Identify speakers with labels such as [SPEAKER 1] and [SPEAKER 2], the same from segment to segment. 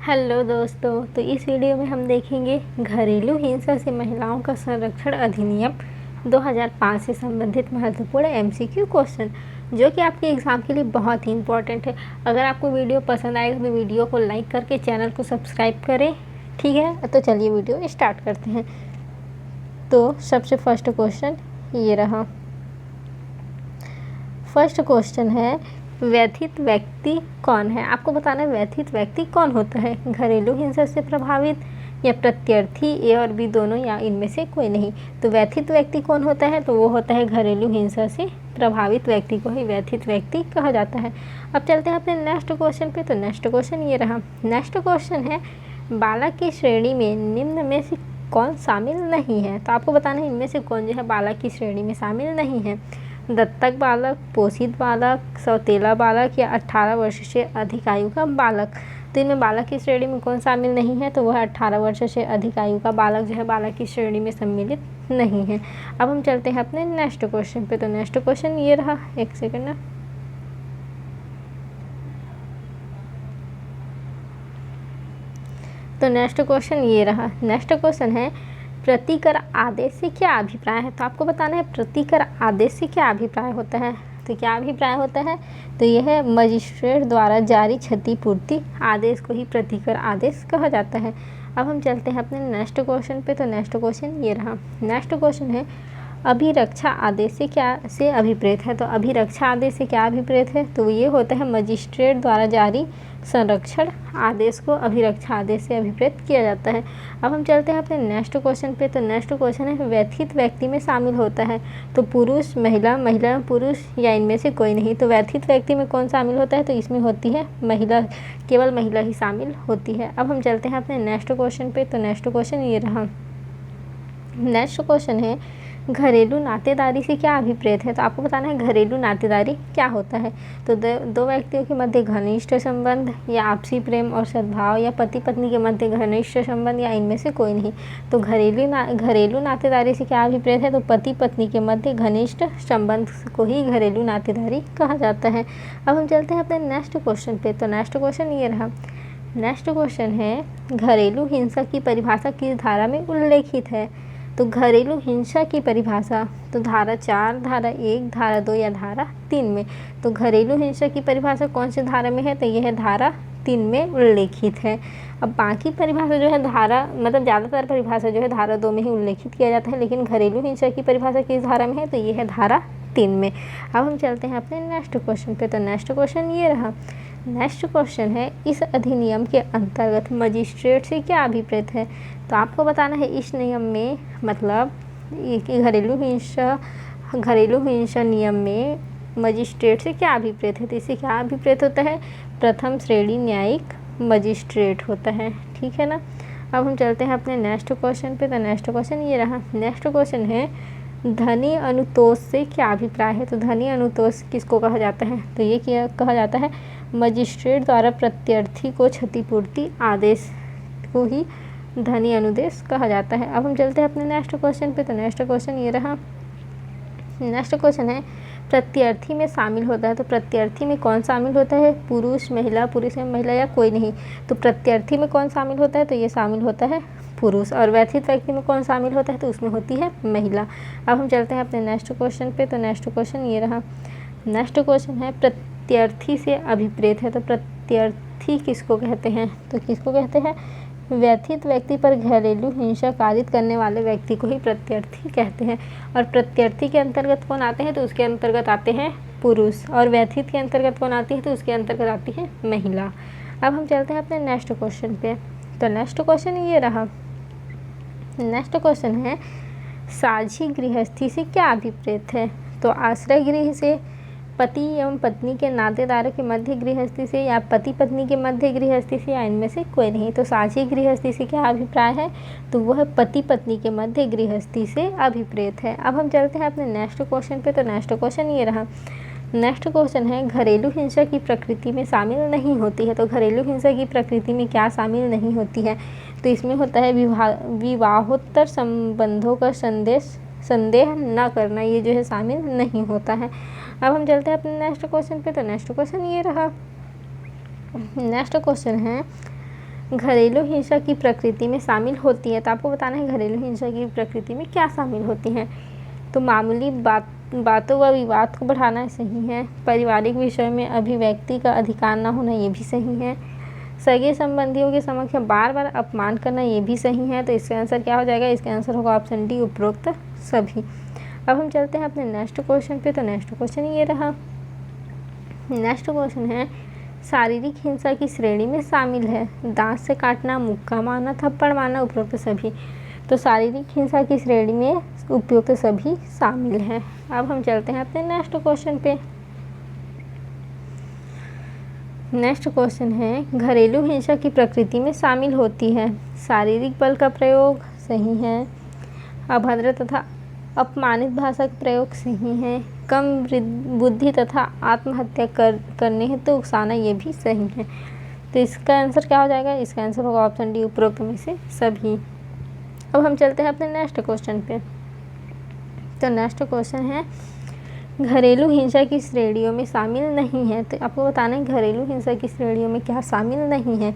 [SPEAKER 1] Hello दोस्तों, तो इस वीडियो में हम देखेंगे घरेलू हिंसा से महिलाओं का संरक्षण अधिनियम 2005 से संबंधित महत्वपूर्ण एमसीक्यू क्वेश्चन, जो कि आपके एग्ज़ाम के लिए बहुत ही इम्पोर्टेंट है। अगर आपको वीडियो पसंद आएगा तो वीडियो को लाइक करके चैनल को सब्सक्राइब करें। ठीक है, तो चलिए वीडियो स्टार्ट करते हैं। तो सबसे फर्स्ट क्वेश्चन ये रहा। फर्स्ट क्वेश्चन है, व्यथित व्यक्ति कौन है? आपको बताना है व्यथित व्यक्ति कौन होता है, घरेलू हिंसा से प्रभावित या प्रत्यर्थी, ए और बी दोनों, या इनमें से कोई नहीं। तो व्यथित व्यक्ति कौन होता है? तो वो होता है घरेलू हिंसा से प्रभावित व्यक्ति को ही व्यथित व्यक्ति कहा जाता है। अब चलते हैं अपने नेक्स्ट क्वेश्चन पे। तो नेक्स्ट क्वेश्चन ये रहा। नेक्स्ट क्वेश्चन है, बालक की श्रेणी में निम्न में से कौन शामिल नहीं है? तो आपको बताना है इनमें से कौन जो है बालक की श्रेणी में शामिल नहीं है। दत्तक बालक, पोषित बालक, सौतेला बालक या 18 वर्ष से अधिक आयु का बालक। तो इनमें बालक की श्रेणी में कौन शामिल नहीं है? तो वह 18 वर्ष से अधिक आयु का बालक जो है बालक की श्रेणी में सम्मिलित नहीं है। अब हम चलते हैं अपने नेक्स्ट क्वेश्चन पे। तो नेक्स्ट क्वेश्चन ये रहा, एक सेकंड ना। तो नेक्स्ट क्वेश्चन ये रहा। नेक्स्ट क्वेश्चन है, प्रतिकर आदेश से क्या अभिप्राय है? तो आपको बताना है प्रतिकर आदेश से क्या अभिप्राय होता है। तो क्या अभिप्राय होता है? तो यह मजिस्ट्रेट द्वारा जारी क्षतिपूर्ति आदेश को ही प्रतिकर आदेश कहा जाता है। अब हम चलते हैं अपने नेक्स्ट क्वेश्चन पे। तो नेक्स्ट क्वेश्चन ये रहा। नेक्स्ट क्वेश्चन है, अभिरक्षा आदेश से क्या से अभिप्रेत है? तो अभिरक्षा आदेश से क्या अभिप्रेत है? तो ये होता है मजिस्ट्रेट द्वारा जारी संरक्षण आदेश को अभिरक्षा आदेश से अभिप्रेत किया जाता है। अब हम चलते हैं अपने नेक्स्ट क्वेश्चन पे। तो नेक्स्ट क्वेश्चन है, व्यथित व्यक्ति में शामिल होता है तो पुरुष, महिला, महिला पुरुष, या इनमें से कोई नहीं। तो व्यथित व्यक्ति में कौन शामिल होता है? तो इसमें होती है महिला, केवल महिला ही शामिल होती है। अब हम चलते हैं अपने नेक्स्ट क्वेश्चन पे। तो नेक्स्ट क्वेश्चन ये रहा। नेक्स्ट क्वेश्चन है, घरेलू नातेदारी से क्या अभिप्रेत है? तो आपको बताना है घरेलू नातेदारी क्या होता है। तो दो व्यक्तियों के मध्य घनिष्ठ संबंध या आपसी प्रेम और सद्भाव, या पति पत्नी के मध्य घनिष्ठ संबंध, या इनमें से कोई नहीं। तो घरेलू नातेदारी से क्या अभिप्रेत है? तो पति पत्नी के मध्य घनिष्ठ संबंध को ही घरेलू नातेदारी कहा जाता है। अब हम चलते हैं अपने नेक्स्ट क्वेश्चन पे। तो नेक्स्ट क्वेश्चन ये रहा। नेक्स्ट क्वेश्चन है, घरेलू हिंसा की परिभाषा किस धारा में उल्लेखित है? तो घरेलू हिंसा की परिभाषा तो धारा 4, धारा 1, धारा 2 या धारा 3 में। तो घरेलू हिंसा की परिभाषा कौन सी धारा में है? तो यह धारा 3 में उल्लेखित है। अब बाकी परिभाषा जो है धारा, मतलब ज़्यादातर परिभाषा जो है धारा 2 में ही उल्लेखित किया जाता है, लेकिन घरेलू हिंसा की परिभाषा किस धारा में है? तो यह है धारा 3 में। अब हम चलते हैं अपने नेक्स्ट क्वेश्चन पे। तो नेक्स्ट क्वेश्चन ये रहा। नेक्स्ट क्वेश्चन है, इस अधिनियम के अंतर्गत मजिस्ट्रेट से क्या अभिप्रेत है? तो आपको बताना है इस नियम में, मतलब घरेलू हिंसा नियम में मजिस्ट्रेट से क्या अभिप्रेत है? तो इससे क्या अभिप्रेत होता है? प्रथम श्रेणी न्यायिक मजिस्ट्रेट होता है। ठीक है ना। अब हम चलते हैं अपने नेक्स्ट क्वेश्चन पे। तो नेक्स्ट क्वेश्चन ये रहा। नेक्स्ट क्वेश्चन है, धनी अनुतोष से क्या अभिप्राय है? तो धनी अनुतोष किसको कहा जाता है? तो ये क्या कहा जाता है? मजिस्ट्रेट द्वारा प्रत्यर्थी को क्षतिपूर्ति आदेश को ही धनी अनुदेश कहा जाता है। अब हम चलते हैं अपने नेक्स्ट क्वेश्चन पे। तो नेक्स्ट क्वेश्चन ये रहा। नेक्स्ट क्वेश्चन है, प्रत्यर्थी में शामिल होता है तो प्रत्यर्थी में कौन शामिल होता है? पुरुष, महिला, पुरुष में महिला, या कोई नहीं। तो प्रत्यर्थी में कौन शामिल होता है? तो ये शामिल होता है पुरुष। और व्यथित व्यक्ति में कौन शामिल होता है? तो उसमें होती है महिला। अब हम चलते हैं अपने नेक्स्ट क्वेश्चन पे। तो नेक्स्ट क्वेश्चन ये रहा। नेक्स्ट क्वेश्चन है, प्रत्यर्थी से अभिप्रेत है तो प्रत्यर्थी किसको कहते हैं? तो किसको कहते हैं? व्यथित व्यक्ति पर घरेलू हिंसा कारित करने वाले व्यक्ति को ही प्रत्यर्थी कहते हैं। और प्रत्यर्थी के अंतर्गत कौन आते हैं? तो उसके अंतर्गत आते हैं पुरुष। और व्यथित के अंतर्गत कौन आती है? तो उसके अंतर्गत आती है महिला। अब हम चलते हैं अपने नेक्स्ट क्वेश्चन पे। तो नेक्स्ट क्वेश्चन ये रहा। नेक्स्ट क्वेश्चन है, साझी गृहस्थी से क्या अभिप्रेत है? तो आश्रय गृह से, पति एवं पत्नी के नातेदारों के मध्य गृहस्थी से, या पति पत्नी के मध्य गृहस्थी से, या इनमें से कोई नहीं। तो साझी गृहस्थी से क्या अभिप्राय है? तो वह पति पत्नी के मध्य गृहस्थी से अभिप्रेत है। अब हम चलते हैं अपने नेक्स्ट क्वेश्चन पे। तो नेक्स्ट क्वेश्चन ये रहा। नेक्स्ट क्वेश्चन है, घरेलू हिंसा की प्रकृति में शामिल नहीं होती है। तो घरेलू हिंसा की प्रकृति में क्या शामिल नहीं होती है? तो इसमें होता है विवाहोत्तर संबंधों का संदेह न करना, ये जो है शामिल नहीं होता है। अब हम चलते हैं अपने नेक्स्ट क्वेश्चन पे। तो नेक्स्ट क्वेश्चन ये रहा। नेक्स्ट क्वेश्चन है, घरेलू हिंसा की प्रकृति में शामिल होती है। तो आपको बताना है घरेलू हिंसा की प्रकृति में क्या शामिल होती हैं। तो मामूली बातों व विवाद को बढ़ाना सही है। पारिवारिक विषय में अभिव्यक्ति का अधिकार न होना, ये भी सही है। सगे संबंधियों के समक्ष बार बार अपमान करना, ये भी सही है। तो इसका आंसर क्या हो जाएगा? इसका आंसर होगा ऑप्शन डी, उपरोक्त सभी। अब हम चलते हैं अपने नेक्स्ट क्वेश्चन पे। तो नेक्स्ट क्वेश्चन ये रहा। नेक्स्ट क्वेश्चन है, शारीरिक हिंसा की श्रेणी में शामिल है दांत से काटना, मुक्का मारना, थप्पड़ मारना, उपरोक्त सभी। तो शारीरिक हिंसा की श्रेणी में उपयुक्त सभी शामिल हैं। अब हम चलते हैं अपने नेक्स्ट क्वेश्चन पे। नेक्स्ट क्वेश्चन है, घरेलू हिंसा की प्रकृति में शामिल होती है शारीरिक बल का प्रयोग, सही है। अभद्र तथा अपमानित भाषा का प्रयोग, सही है। कम बुद्धि तथा आत्महत्या करने हेतु तो उकसाना, ये भी सही है। तो इसका आंसर क्या हो जाएगा? इसका आंसर होगा ऑप्शन डी, उपरोक्त में से सभी। अब हम चलते हैं अपने नेक्स्ट क्वेश्चन पे। तो नेक्स्ट क्वेश्चन है, घरेलू हिंसा की श्रेणियों में शामिल नहीं है। तो आपको बताना है घरेलू हिंसा की श्रेणियों में क्या शामिल नहीं है।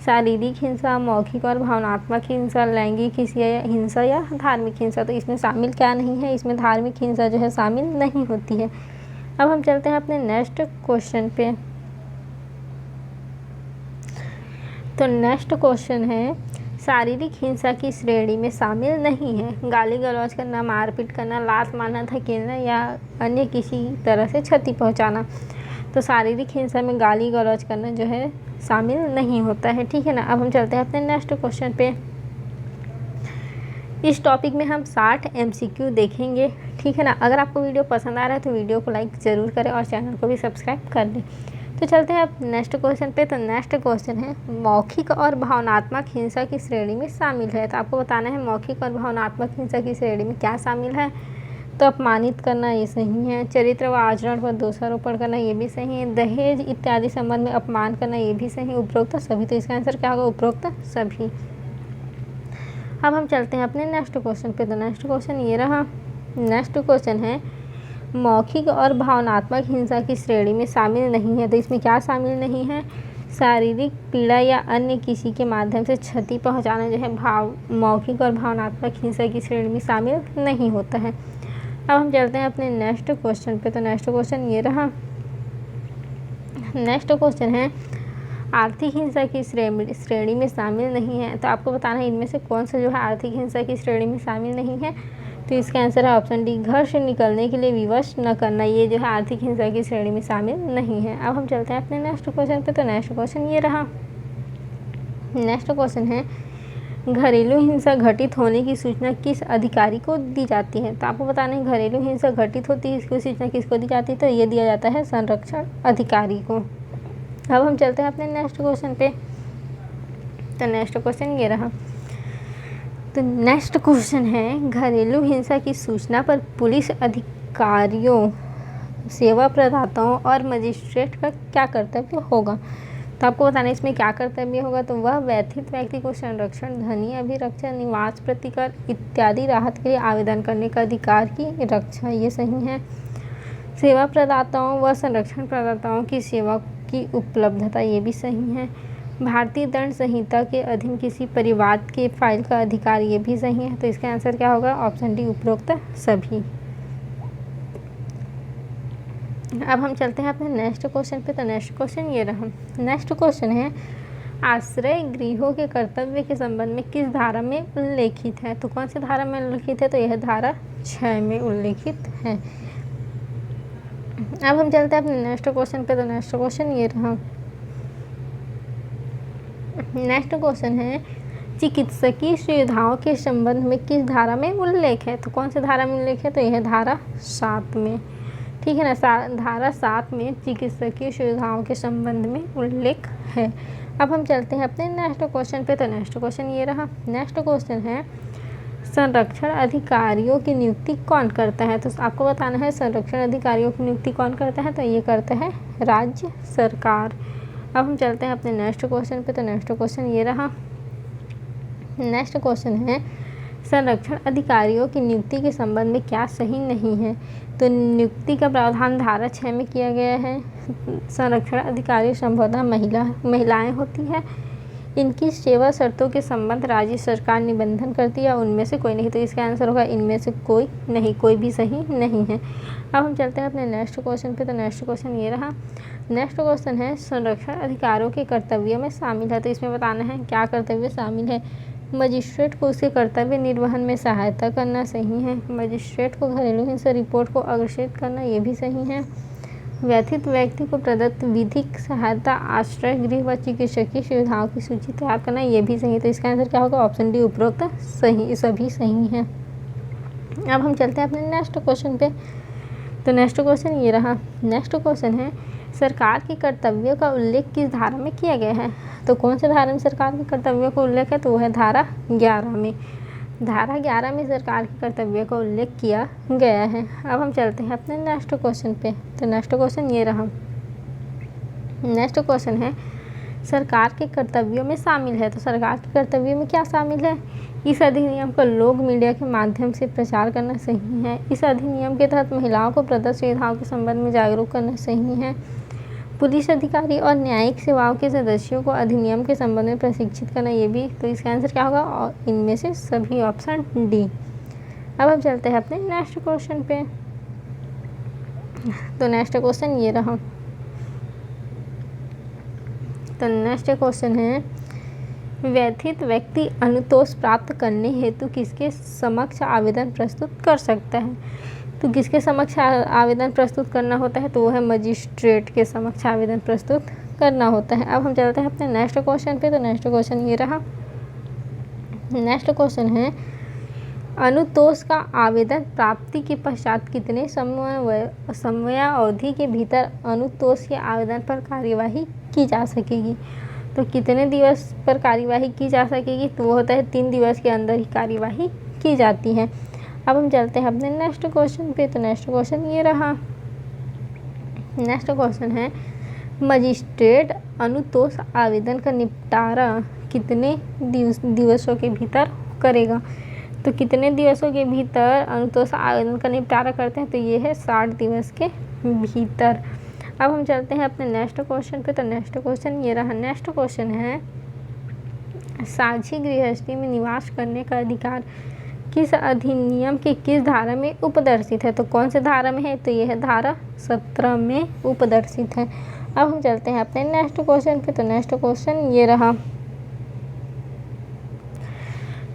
[SPEAKER 1] शारीरिक हिंसा, मौखिक और भावनात्मक हिंसा, लैंगिक हिंसा या धार्मिक हिंसा। तो इसमें शामिल क्या नहीं है? इसमें धार्मिक हिंसा जो है शामिल नहीं होती है। अब हम चलते हैं अपने नेक्स्ट क्वेश्चन पे। तो नेक्स्ट क्वेश्चन है, शारीरिक हिंसा की श्रेणी में शामिल नहीं है गाली गलौज करना, मारपीट करना, लात मारना, धकेलना या अन्य किसी तरह से क्षति पहुंचाना। तो शारीरिक हिंसा में गाली गलौज करना जो है शामिल नहीं होता है, ठीक है ना। अब हम चलते हैं अपने नेक्स्ट क्वेश्चन पे। इस टॉपिक में हम 60 MCQ देखेंगे, ठीक है ना। अगर आपको वीडियो पसंद आ रहा है तो वीडियो को लाइक ज़रूर करें और चैनल को भी सब्सक्राइब कर लें। तो चलते हैं अब नेक्स्ट क्वेश्चन पे। तो नेक्स्ट क्वेश्चन है, मौखिक और भावनात्मक हिंसा की श्रेणी में शामिल है। तो आपको बताना है मौखिक और भावनात्मक हिंसा की श्रेणी में क्या शामिल है। तो अपमानित करना, ये सही है। चरित्र व आचरण पर दोषारोपण करना, ये भी सही है। दहेज इत्यादि संबंध में अपमान करना, ये भी सही। उपरोक्त सभी। तो इसका आंसर क्या होगा? उपरोक्त सभी। अब हम चलते हैं अपने नेक्स्ट क्वेश्चन पे। तो नेक्स्ट क्वेश्चन ये रहा। नेक्स्ट क्वेश्चन है, मौखिक और भावनात्मक हिंसा की श्रेणी में शामिल नहीं है। तो इसमें क्या शामिल नहीं है? शारीरिक पीड़ा या अन्य किसी के माध्यम से क्षति पहुंचाना जो है मौखिक और भावनात्मक हिंसा की श्रेणी में शामिल नहीं होता है। अब हम चलते हैं अपने नेक्स्ट क्वेश्चन पे। तो नेक्स्ट क्वेश्चन ये रहा। नेक्स्ट क्वेश्चन है, आर्थिक हिंसा की श्रेणी में शामिल नहीं है। तो आपको बताना है इनमें से कौन सा जो है आर्थिक हिंसा की श्रेणी में शामिल नहीं है। तो इसका आंसर है ऑप्शन डी, घर से निकलने के लिए विवश न करना, ये जो है आर्थिक हिंसा की श्रेणी में शामिल नहीं है। अब हम चलते हैं अपने नेक्स्ट क्वेश्चन पे। तो नेक्स्ट क्वेश्चन ये रहा। नेक्स्ट क्वेश्चन है, घरेलू हिंसा घटित होने की सूचना किस अधिकारी को दी जाती है। तो आपको बताना है घरेलू हिंसा घटित होती है, इसकी सूचना किसको दी जाती है। तो ये दिया जाता है संरक्षण अधिकारी को। अब हम चलते हैं अपने नेक्स्ट क्वेश्चन पे। तो नेक्स्ट क्वेश्चन ये रहा। तो नेक्स्ट क्वेश्चन है, घरेलू हिंसा की सूचना पर पुलिस अधिकारियों, सेवा प्रदाताओं और मजिस्ट्रेट का क्या कर्तव्य होगा। तो आपको बताना है इसमें क्या कर्तव्य होगा। तो वह व्यथित व्यक्ति को संरक्षण, धनी अभिरक्षा, निवास प्रतिकर इत्यादि राहत के लिए आवेदन करने का अधिकार की रक्षा, ये सही है। सेवा प्रदाताओं व संरक्षण प्रदाताओं की सेवा की उपलब्धता, ये भी सही है। भारतीय दंड संहिता के अधीन किसी परिवार के फाइल का अधिकार, ये भी सही है। तो इसका आंसर क्या होगा? ऑप्शन डी, उपरोक्त सभी। अब हम चलते हैं अपने नेक्स्ट क्वेश्चन पे। तो नेक्स्ट क्वेश्चन ये रहा। नेक्स्ट क्वेश्चन है, आश्रय गृहों के कर्तव्य के संबंध में किस धारा में उल्लेखित है। तो कौन सी धारा में उल्लेखित है। तो यह धारा 6 में उल्लेखित है। अब हम चलते हैं अपने नेक्स्ट क्वेश्चन पे। तो नेक्स्ट क्वेश्चन ये रहा। नेक्स्ट क्वेश्चन है, चिकित्सकीय सुविधाओं के संबंध में किस धारा में उल्लेख है। तो कौन सी धारा में उल्लेख है। तो यह धारा 7 में, ठीक है ना। धारा 7 में चिकित्सकीय सुविधाओं के संबंध में उल्लेख है। अब हम चलते हैं अपने नेक्स्ट क्वेश्चन पे। तो नेक्स्ट क्वेश्चन ये रहा। नेक्स्ट क्वेश्चन है, संरक्षण अधिकारियों की नियुक्ति कौन करता है। तो आपको बताना है संरक्षण अधिकारियों की नियुक्ति कौन करता है। तो ये करता है राज्य सरकार। अब हम चलते हैं अपने नेक्स्ट क्वेश्चन पे। तो नेक्स्ट क्वेश्चन ये रहा। नेक्स्ट क्वेश्चन है, संरक्षण अधिकारियों की नियुक्ति के संबंध में क्या सही नहीं है। तो नियुक्ति का प्रावधान धारा 6 में किया गया है। संरक्षण अधिकारी संभवतः महिलाएं होती है। इनकी सेवा शर्तों के संबंध राज्य सरकार निबंधन करती है, उनमें से कोई नहीं। तो इसका आंसर होगा इनमें से कोई नहीं, कोई भी सही नहीं है। अब हम चलते हैं अपने नेक्स्ट क्वेश्चन पे। तो नेक्स्ट क्वेश्चन ये रहा। नेक्स्ट क्वेश्चन है संरक्षण अधिकारों के कर्तव्यों में शामिल है। तो इसमें बताना है क्या कर्तव्य शामिल है। मजिस्ट्रेट को उसके कर्तव्य निर्वहन में सहायता करना, सही है। मजिस्ट्रेट को घरेलू हिंसा रिपोर्ट को अग्रेषित करना, ये भी सही है। व्यथित व्यक्ति को प्रदत्त विधिक सहायता, आश्रय गृह व चिकित्सकीय सुविधाओं की सूची तैयार करना, ये भी सही है। तो इसका आंसर क्या होगा, ऑप्शन डी उपरोक्त सही, सभी सही है। अब हम चलते हैं अपने नेक्स्ट क्वेश्चन पे। तो नेक्स्ट क्वेश्चन ये रहा। नेक्स्ट क्वेश्चन है सरकार के कर्तव्यों का उल्लेख किस धारा में किया गया है। तो कौन से धारा में सरकार के कर्तव्यों का उल्लेख है, तो वो है धारा 11 में। धारा 11 में सरकार के कर्तव्यों का उल्लेख किया गया है। अब हम चलते हैं अपने नेक्स्ट क्वेश्चन पे। तो नेक्स्ट क्वेश्चन ये रहा। नेक्स्ट क्वेश्चन है सरकार के कर्तव्यों में शामिल है। तो सरकार के कर्तव्यों में क्या शामिल है। इस अधिनियम का लोक मीडिया के माध्यम से प्रचार करना, सही है। इस अधिनियम के तहत महिलाओं को प्रदत्त सुविधाओं के संबंध में जागरूक करना, सही है। पुलिस अधिकारी और न्यायिक सेवाओं के सदस्यों को अधिनियम के संबंध में प्रशिक्षित करना, ये भी। तो इसका आंसर क्या होगा, और इनमें से सभी, ऑप्शन डी। अब हम चलते हैं अपने नेक्स्ट क्वेश्चन पे। तो नेक्स्ट क्वेश्चन ये रहा। तो नेक्स्ट क्वेश्चन है व्यथित व्यक्ति अनुतोष प्राप्त करने हेतु किसके समक्ष आवेदन प्रस्तुत कर सकता है। तो किसके समक्ष आवेदन प्रस्तुत करना होता है, तो वो है मजिस्ट्रेट के समक्ष आवेदन प्रस्तुत करना होता है। अब हम चलते हैं अपने नेक्स्ट क्वेश्चन पे। तो नेक्स्ट क्वेश्चन ये रहा। नेक्स्ट क्वेश्चन है अनुतोष का आवेदन प्राप्ति के पश्चात कितने समयावधि के भीतर अनुतोष के आवेदन पर कार्यवाही की जा सकेगी। तो कितने दिवस पर कार्यवाही की जा सकेगी, तो वो होता है 3 दिवस के अंदर ही कार्यवाही की जाती है। अब हम चलते हैं अपने नेक्स्ट क्वेश्चन पे। तो नेक्स्ट क्वेश्चन ये रहा। नेक्स्ट क्वेश्चन है मजिस्ट्रेट अनुतोष आवेदन का निपटारा कितने दिवसों के भीतर करेगा। तो कितने दिवसों के भीतर अनुतोष आवेदन का निपटारा करते हैं, तो ये है 60 दिवस के भीतर। अब हम चलते हैं अपने नेक्स्ट क्वेश्चन पे। तो नेक्स्ट क्वेश्चन ये रहा। नेक्स्ट क्वेश्चन है साझी गृहस्थी में निवास करने का अधिकार किस अधिनियम के किस धारा में उपदर्शित है। तो कौन से धारा में है, तो यह है धारा 17 में उपदर्शित है। अब हम चलते हैं अपने नेक्स्ट क्वेश्चन पे। तो नेक्स्ट क्वेश्चन ये रहा।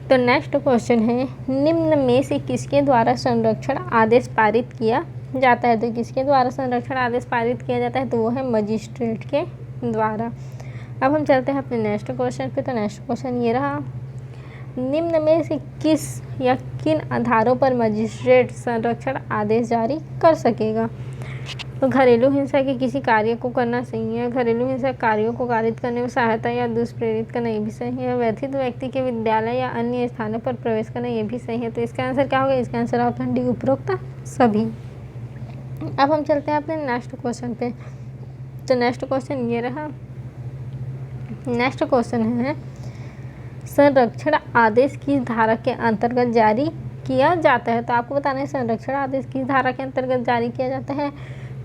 [SPEAKER 1] तो नेक्स्ट क्वेश्चन है निम्न में से किसके द्वारा संरक्षण आदेश पारित किया जाता है। तो किसके द्वारा संरक्षण आदेश पारित किया जाता है, तो वो है मजिस्ट्रेट के द्वारा। अब हम चलते हैं अपने नेक्स्ट क्वेश्चन पे। तो नेक्स्ट क्वेश्चन ये रहा। निम्न में से किस या किन आधारों पर मजिस्ट्रेट संरक्षण आदेश जारी कर सकेगा। तो घरेलू हिंसा के किसी कार्य को करना, सही है। घरेलू हिंसा कार्यों को कारित करने में सहायता या दुष्प्रेरित करना, ये भी सही है। व्यथित व्यक्ति के विद्यालय या अन्य स्थानों पर प्रवेश करना, ये भी सही है। तो इसका आंसर क्या होगा, इसका आंसर ऑप्शन डी उपरोक्त सभी। अब हम चलते हैं अपने नेक्स्ट क्वेश्चन पे। तो नेक्स्ट क्वेश्चन ये रहा। नेक्स्ट क्वेश्चन है संरक्षण आदेश किस धारा के अंतर्गत जारी किया जाता है। तो आपको बताना है संरक्षण आदेश किस धारा के अंतर्गत जारी किया जाता है।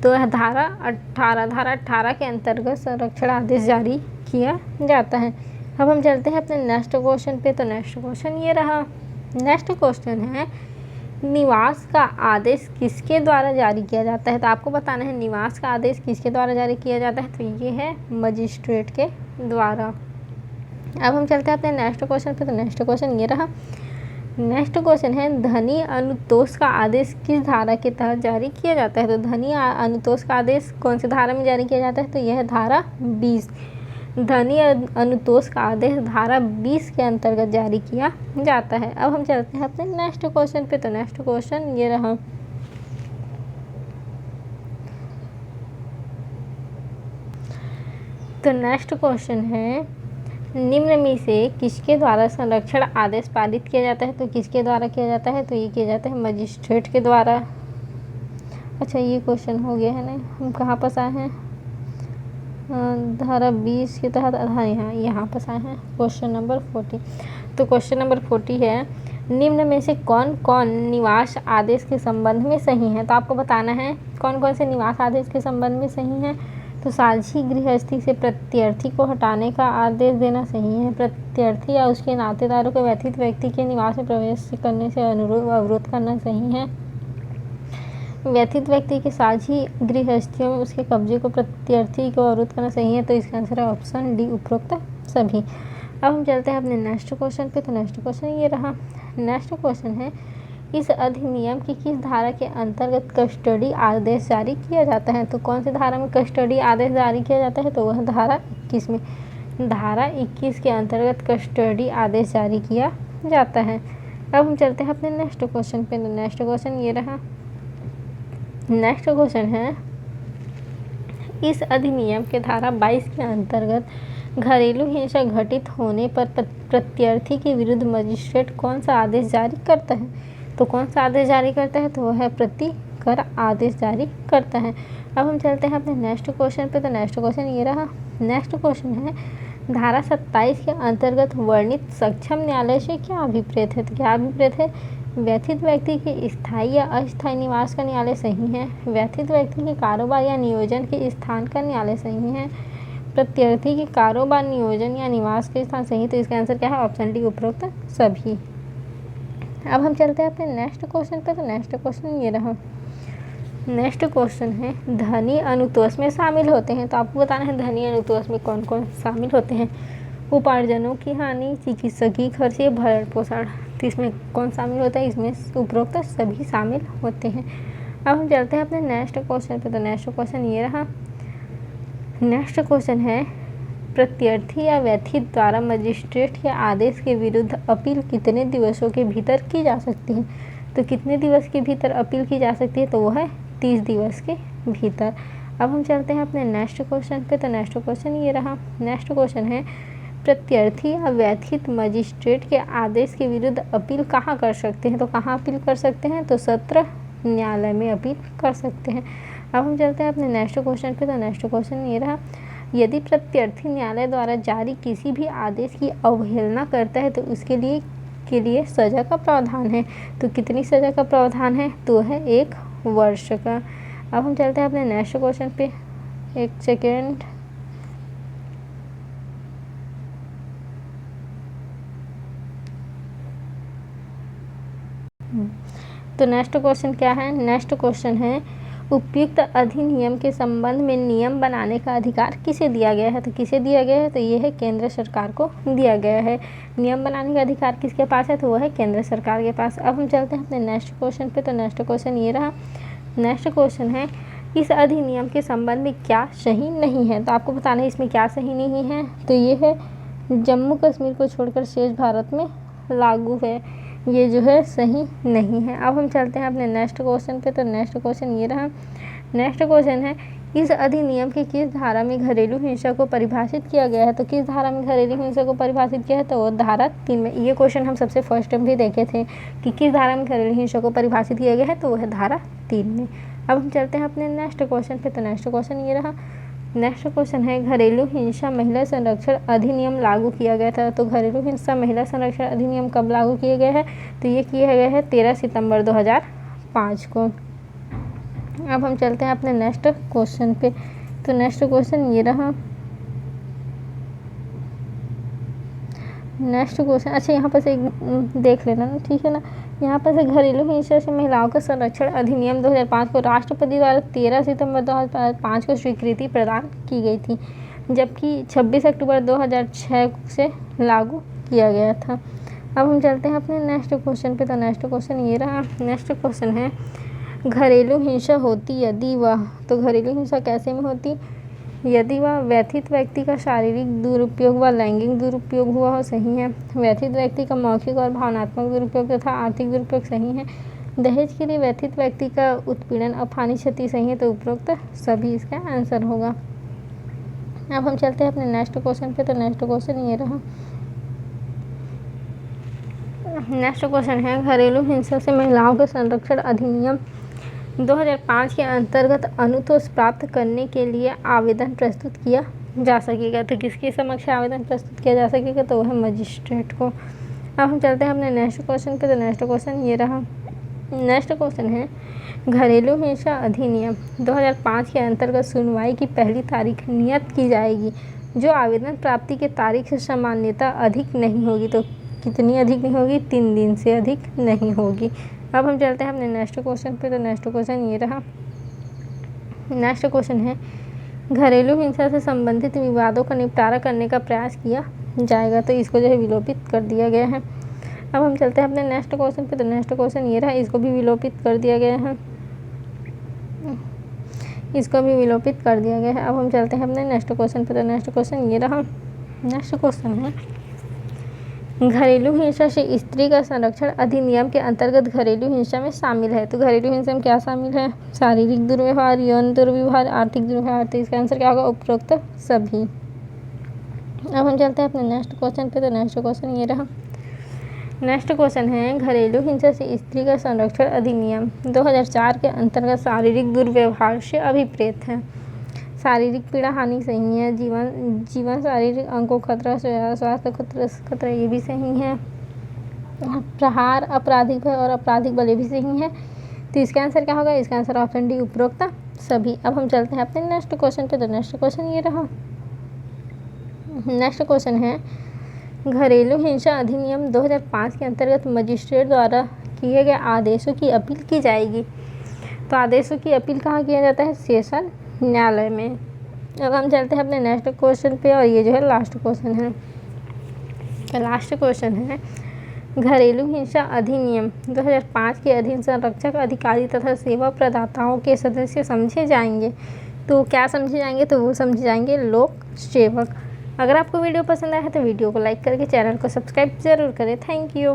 [SPEAKER 1] तो धारा 18 के अंतर्गत संरक्षण आदेश जारी किया जाता है। अब हम चलते हैं अपने नेक्स्ट क्वेश्चन पे। तो नेक्स्ट क्वेश्चन ये रहा। नेक्स्ट क्वेश्चन है निवास का आदेश किसके द्वारा जारी किया जाता है। तो आपको बताना है निवास का आदेश किसके द्वारा जारी किया जाता है। तो ये है मजिस्ट्रेट के द्वारा। अब हम चलते हैं अपने नेक्स्ट क्वेश्चन पे। तो नेक्स्ट क्वेश्चन ये रहा। नेक्स्ट क्वेश्चन है धनी अनुतोष का आदेश किस धारा के तहत जारी किया जाता है। तो धनी अनुतोष का आदेश कौन सी धारा में जारी किया जाता है। तो यह है धारा 20। धनी अनुतोष का आदेश धारा 20 के अंतर्गत जारी किया जाता है। अब हम चलते हैं अपने नेक्स्ट क्वेश्चन पे। तो नेक्स्ट क्वेश्चन ये रहा। तो नेक्स्ट क्वेश्चन है निम्न में से किसके द्वारा संरक्षण आदेश पारित किया जाता है। तो किसके द्वारा किया जाता है, तो ये किया जाता है मजिस्ट्रेट के द्वारा। अच्छा ये क्वेश्चन हो गया है ना, हम कहाँ पर आए हैं, धारा 20 के तहत। हाँ यहाँ पर आए हैं क्वेश्चन नंबर 40। तो क्वेश्चन नंबर 40 है निम्न में से कौन कौन निवास आदेश के संबंध में सही है। तो आपको बताना है कौन कौन से निवास आदेश के संबंध में सही है। तो साझी गृहस्थी से प्रत्यर्थी को हटाने का आदेश देना सही है। प्रत्यर्थी या उसके नातेदारों को व्यथित व्यक्ति के निवास में प्रवेश करने से अवरोध करना सही है। व्यथित व्यक्ति के साझी गृहस्थियों में उसके कब्जे को प्रत्यर्थी को अवरोध करना सही है। तो इसका आंसर है ऑप्शन डी, उपरोक्त सभी। अब हम चलते हैं अपने नेक्स्ट क्वेश्चन पे। तो नेक्स्ट क्वेश्चन ये रहा। नेक्स्ट क्वेश्चन है, इस अधिनियम की किस धारा के अंतर्गत कस्टडी आदेश जारी किया जाता है? तो कौन सी धारा में कस्टडी आदेश जारी किया जाता है? तो वह धारा 21 में। धारा 21 के अंतर्गत कस्टडी आदेश जारी किया जाता है। अब हम चलते हैं अपने नेक्स्ट क्वेश्चन पे। तो नेक्स्ट क्वेश्चन ये रहा। नेक्स्ट क्वेश्चन है, इस अधिनियम के धारा 22 के अंतर्गत घरेलू हिंसा घटित होने पर प्रत्यर्थी के विरुद्ध मजिस्ट्रेट कौन सा आदेश जारी करता है? तो कौन सा आदेश जारी करता है? तो वह है प्रतिकर आदेश जारी करता है। अब हम चलते हैं अपने नेक्स्ट क्वेश्चन पे। तो नेक्स्ट क्वेश्चन ये रहा। नेक्स्ट क्वेश्चन है, धारा 27 के अंतर्गत वर्णित सक्षम न्यायालय से क्या अभिप्रेत है? तो क्या अभिप्रेत है? व्यथित व्यक्ति के स्थायी या अस्थायी निवास का न्यायालय सही है। व्यथित व्यक्ति के कारोबार या नियोजन के स्थान का न्यायालय सही है। प्रत्यर्थी के कारोबार, नियोजन या निवास के स्थान सही। तो इसका आंसर क्या है? ऑप्शन डी, उपरोक्त सभी। अब हम चलते हैं अपने नेक्स्ट क्वेश्चन पे। तो नेक्स्ट क्वेश्चन ये रहा। नेक्स्ट क्वेश्चन है, धनी अनुतोष में शामिल होते हैं। तो आपको बताना है धनी अनुतोष में कौन कौन शामिल होते हैं। उपार्जनों की हानि, चिकित्सकीय खर्चे, भरण पोषण। तो इसमें कौन शामिल होता है? इसमें उपरोक्त सभी शामिल होते हैं। अब हम चलते हैं अपने नेक्स्ट क्वेश्चन पे। तो नेक्स्ट क्वेश्चन ये रहा। नेक्स्ट क्वेश्चन है, प्रत्यर्थी या व्यथित द्वारा मजिस्ट्रेट के आदेश के विरुद्ध अपील कितने दिवसों के भीतर की जा सकती है? तो कितने दिवस के भीतर अपील की जा सकती है? तो वह है 30 दिवस के भीतर। अब हम चलते हैं अपने नेक्स्ट क्वेश्चन पे। तो नेक्स्ट क्वेश्चन ये रहा। नेक्स्ट क्वेश्चन है, प्रत्यर्थी या व्यथित मजिस्ट्रेट के आदेश के विरुद्ध अपील कहाँ कर सकते हैं? तो कहाँ अपील कर सकते हैं? तो सत्र न्यायालय में अपील कर सकते हैं। अब हम चलते हैं अपने नेक्स्ट क्वेश्चन पे। तो नेक्स्ट क्वेश्चन ये रहा। यदि प्रत्यर्थी न्यायालय द्वारा जारी किसी भी आदेश की अवहेलना करता है तो उसके लिए सज़ा का प्रावधान है। तो कितनी सज़ा का प्रावधान है? तो है 1 वर्ष का। अब हम चलते हैं अपने नेक्स्ट क्वेश्चन पे। एक सेकेंड। तो नेक्स्ट क्वेश्चन क्या है? नेक्स्ट क्वेश्चन है, उपयुक्त अधिनियम के संबंध में नियम बनाने का अधिकार किसे दिया गया है? तो किसे दिया गया है? तो ये है केंद्र सरकार को दिया गया है। नियम बनाने का अधिकार किसके पास है? तो वो है केंद्र सरकार के पास। अब हम चलते हैं अपने नेक्स्ट क्वेश्चन पे। तो नेक्स्ट क्वेश्चन ये रहा। नेक्स्ट क्वेश्चन है, इस अधिनियम के संबंध में क्या सही नहीं है? तो आपको बताना है इसमें क्या सही नहीं है। तो ये है, जम्मू कश्मीर को छोड़कर शेष भारत में लागू है। ये जो है सही नहीं है। अब हम चलते हैं अपने नेक्स्ट क्वेश्चन पे। तो नेक्स्ट क्वेश्चन ये रहा। नेक्स्ट क्वेश्चन है, इस अधिनियम की किस धारा में घरेलू हिंसा को परिभाषित किया गया है? तो किस धारा में घरेलू हिंसा को परिभाषित किया है? तो वो धारा 3 में। ये क्वेश्चन हम सबसे फर्स्ट टाइम भी देखे थे कि किस धारा में घरेलू हिंसा को परिभाषित किया गया है। तो वह धारा 3 में। अब हम चलते हैं अपने नेक्स्ट क्वेश्चन पे। तो नेक्स्ट क्वेश्चन ये रहा। नेक्स्ट क्वेश्चन है, घरेलू हिंसा महिला संरक्षण अधिनियम लागू किया गया था। तो घरेलू हिंसा महिला संरक्षण अधिनियम कब लागू किया गया है? तो ये किया गया है 13 सितंबर 2005 को। अब हम चलते हैं अपने नेक्स्ट क्वेश्चन पे। तो नेक्स्ट क्वेश्चन ये रहा। नेक्स्ट क्वेश्चन, अच्छा यहाँ पर से देख लेना ना, ठीक है ना। यहाँ पर से घरेलू हिंसा से महिलाओं का संरक्षण अधिनियम 2005 को राष्ट्रपति द्वारा 13 सितंबर 2005 को स्वीकृति प्रदान की गई थी, जबकि 26 अक्टूबर 2006 से लागू किया गया था। अब हम चलते हैं अपने नेक्स्ट क्वेश्चन पे। तो नेक्स्ट क्वेश्चन ये रहा। नेक्स्ट क्वेश्चन है, घरेलू हिंसा होती यदि वह, तो घरेलू हिंसा कैसे में होती? यदि वह व्यथित व्यक्ति का शारीरिक दुरुपयोग व लैंगिक दुरुपयोग हुआ हो, सही है। व्यथित व्यक्ति का मौखिक और भावनात्मक दुरुपयोग तथा आर्थिक दुरुपयोग, सही है। दहेज के लिए व्यथित व्यक्ति का उत्पीड़न, अफानी क्षति, सही है। तो उपरोक्त सभी इसका आंसर होगा। अब हम चलते हैं अपने नेक्स्ट क्वेश्चन पे। तो नेक्स्ट क्वेश्चन ये रहा। नेक्स्ट क्वेश्चन है, घरेलू हिंसा से महिलाओं के संरक्षण अधिनियम 2005 के अंतर्गत अनुतोष प्राप्त करने के लिए आवेदन प्रस्तुत किया जा सकेगा। तो किसके समक्ष आवेदन प्रस्तुत किया जा सकेगा? तो वह है मजिस्ट्रेट को। अब हम चलते हैं अपने नेक्स्ट क्वेश्चन पे। तो नेक्स्ट क्वेश्चन ये रहा। नेक्स्ट क्वेश्चन है घरेलू हिंसा अधिनियम 2005 के अंतर्गत सुनवाई की पहली तारीख नियत की जाएगी जो आवेदन प्राप्ति के तारीख से सामान्यतः अधिक नहीं होगी। तो कितनी अधिक नहीं होगी? 3 दिन से अधिक नहीं होगी। अब हम चलते हैं अपने नेक्स्ट क्वेश्चन पे। तो नेक्स्ट क्वेश्चन ये रहा। नेक्स्ट क्वेश्चन है घरेलू हिंसा से संबंधित विवादों का निपटारा करने का प्रयास किया जाएगा। तो इसको जो है विलोपित कर दिया गया है। अब हम चलते हैं अपने नेक्स्ट क्वेश्चन पे। तो नेक्स्ट क्वेश्चन ये रहा, इसको भी विलोपित कर दिया गया है, इसको भी विलोपित कर दिया गया है। अब हम चलते हैं अपने नेक्स्ट क्वेश्चन पे। तो नेक्स्ट क्वेश्चन ये रहा। नेक्स्ट क्वेश्चन है घरेलू हिंसा से स्त्री का संरक्षण अधिनियम के अंतर्गत घरेलू हिंसा में शामिल है। तो घरेलू हिंसा में क्या शामिल है? शारीरिक दुर्व्यवहार, यौन दुर्व्यवहार, आर्थिक दुर्व्यवहार। तो इसका आंसर क्या होगा? उपरोक्त सभी। अब हम चलते हैं अपने नेक्स्ट क्वेश्चन पे। तो नेक्स्ट क्वेश्चन ये रहा। नेक्स्ट क्वेश्चन है घरेलू हिंसा से स्त्री का संरक्षण अधिनियम 2004 के अंतर्गत शारीरिक दुर्व्यवहार से अभिप्रेत है। शारीरिक पीड़ा हानि सही है, जीवन शारीरिक अंगों खतरा, स्वास्थ्य खतरा ये भी सही है, प्रहार, आपराधिक भय और आपराधिक बल ये भी सही है। तो इसका आंसर क्या होगा? इसका आंसर ऑप्शन डी उपरोक्त सभी। अब हम चलते हैं अपने नेक्स्ट क्वेश्चन पे। तो नेक्स्ट क्वेश्चन ये रहा। नेक्स्ट क्वेश्चन है घरेलू हिंसा अधिनियम 2005 के अंतर्गत मजिस्ट्रेट द्वारा किए गए आदेशों की अपील की जाएगी। तो आदेशों की अपील कहाँ किया जाता है? सेशन न्यायालय में। अब हम चलते हैं अपने नेक्स्ट क्वेश्चन पे और ये जो है लास्ट क्वेश्चन है। तो लास्ट क्वेश्चन है घरेलू हिंसा अधिनियम 2005 के अधीन संरक्षक अधिकारी तथा सेवा प्रदाताओं के सदस्य समझे जाएंगे। तो क्या समझे जाएंगे? तो वो समझे जाएंगे लोक सेवक। अगर आपको वीडियो पसंद आया है तो वीडियो को लाइक करके चैनल को सब्सक्राइब ज़रूर करें। Thank you.